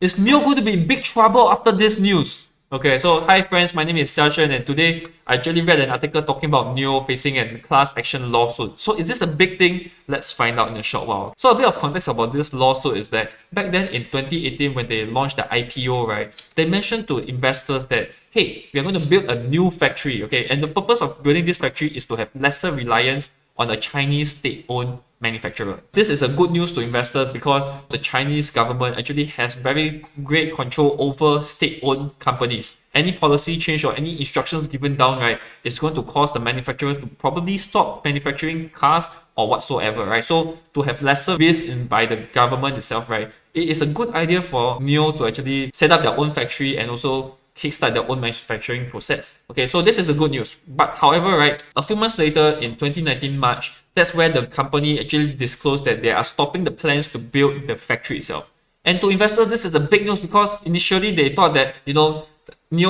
Is NIO going to be in big trouble after this news? Okay, so hi friends, my name is Xiaoshen, and today I actually read an article talking about NIO facing a class action lawsuit. So is this a big thing? Let's find out in a short while. So a bit of context about this lawsuit is that back then in 2018 when they launched the IPO, right, they mentioned to investors that, hey, we are going to build a new factory, okay, and the purpose of building this factory is to have lesser reliance on a Chinese state-owned manufacturer. This is a good news to investors because the Chinese government actually has very great control over state-owned companies. Any policy change or any instructions given down, right, is going to cause the manufacturers to probably stop manufacturing cars or whatsoever, right? So to have lesser risk by the government itself, right, it is a good idea for NIO to actually set up their own factory and also kickstart their own manufacturing process. Okay, so this is the good news. But however, right, a few months later in 2019 March, that's where the company actually disclosed that they are stopping the plans to build the factory itself. And to investors, this is a big news because initially they thought that, NIO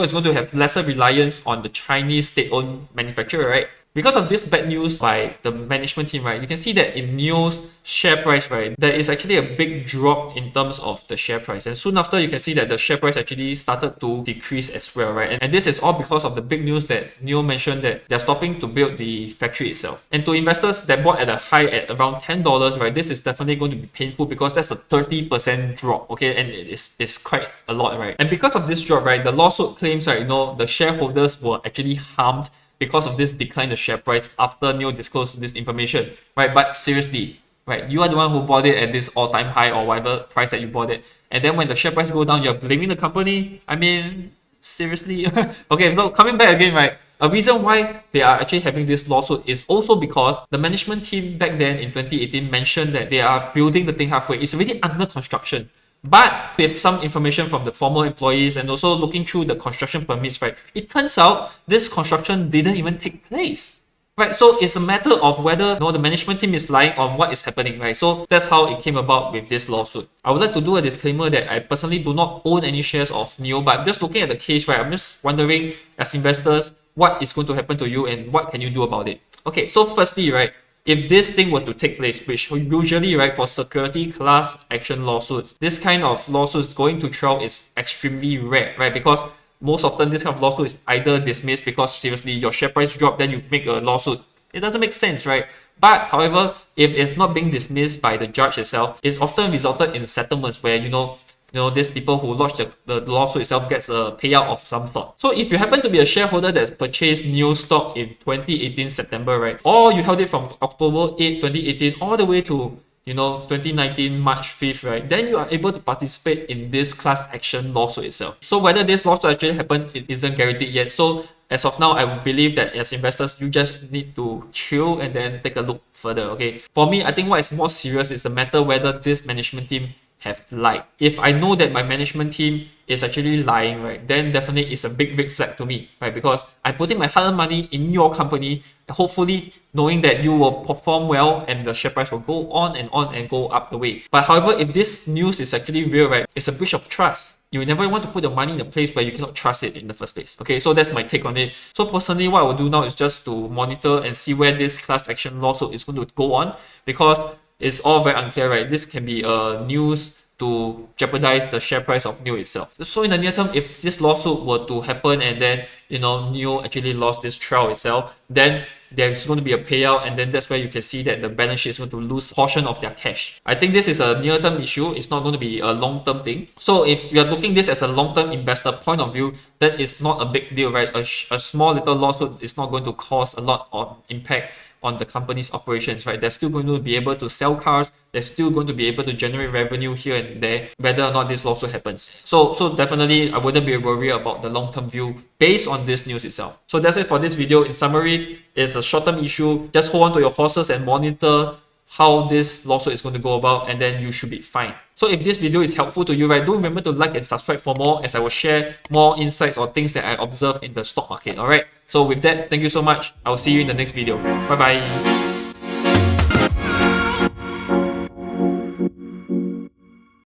is going to have lesser reliance on the Chinese state-owned manufacturer, right? Because of this bad news by the management team, right, you can see that in NIO's share price, right, there is actually a big drop in terms of the share price. And soon after, you can see that the share price actually started to decrease as well, right? And this is all because of the big news that NIO mentioned that they're stopping to build the factory itself. And to investors that bought at a high at around $10, right, this is definitely going to be painful because that's a 30% drop, okay? And it's quite a lot, right? And because of this drop, right, the lawsuit claims, right, the shareholders were actually harmed because of this decline in the share price after NIO disclosed this information, right? But seriously, right, you are the one who bought it at this all-time high or whatever price that you bought it, and then when the share price go down, you're blaming the company? I mean, seriously? Okay, so coming back again, right, a reason why they are actually having this lawsuit is also because the management team back then in 2018 mentioned that they are building the thing halfway. It's already under construction. But with some information from the former employees and also looking through the construction permits, right, it turns out this construction didn't even take place. Right, so it's a matter of whether the management team is lying on what is happening, right? So that's how it came about with this lawsuit. I would like to do a disclaimer that I personally do not own any shares of NIO, but just looking at the case, right, I'm just wondering as investors, what is going to happen to you and what can you do about it? Okay, so firstly, right, if this thing were to take place, which usually, right, for security class action lawsuits, this kind of lawsuits going to trial is extremely rare, right? Because most often this kind of lawsuit is either dismissed because seriously your share price dropped, then you make a lawsuit. It doesn't make sense, right? But however, if it's not being dismissed by the judge itself, it's often resulted in settlements where these people who lodged the lawsuit itself gets a payout of some sort. So if you happen to be a shareholder that's purchased NIO stock in 2018 September, right, or you held it from October 8, 2018 all the way to 2019 March 5th, right, then you are able to participate in this class action lawsuit itself. So whether this lawsuit actually happened, it isn't guaranteed yet. So as of now, I would believe that as investors, you just need to chill and then take a look further, okay? For me, I think what is more serious is the matter whether this management team have lied. If I know that my management team is actually lying, right, then definitely it's a big flag to me, right? Because I put in my hard-earned money in your company, hopefully knowing that you will perform well and the share price will go on and go up the way. But however, if this news is actually real, right, it's a breach of trust. You never want to put your money in a place where you cannot trust it in the first place. Okay, so that's my take on it. So personally, what I will do now is just to monitor and see where this class action lawsuit is going to go on, because it's all very unclear, right? This can be news to jeopardize the share price of NIO itself. So in the near term, if this lawsuit were to happen and then NIO actually lost this trial itself, then there's going to be a payout, and then that's where you can see that the balance sheet is going to lose a portion of their cash. I think this is a near-term issue. It's not going to be a long-term thing. So if you're looking this as a long-term investor point of view, then it's not a big deal, right? A small little lawsuit is not going to cause a lot of impact on the company's operations, right? They're still going to be able to sell cars. They're still going to be able to generate revenue here and there, whether or not this lawsuit happens. So definitely, I wouldn't be worried about the long-term view based on this news itself. So that's it for this video. In summary, it's a short-term issue. Just hold on to your horses and monitor how this lawsuit is going to go about, and then you should be fine. So if this video is helpful to you, right, do remember to like and subscribe for more, as I will share more insights or things that I observe in the stock market. All right. So with that, thank you so much. I will see you in the next video. Bye bye.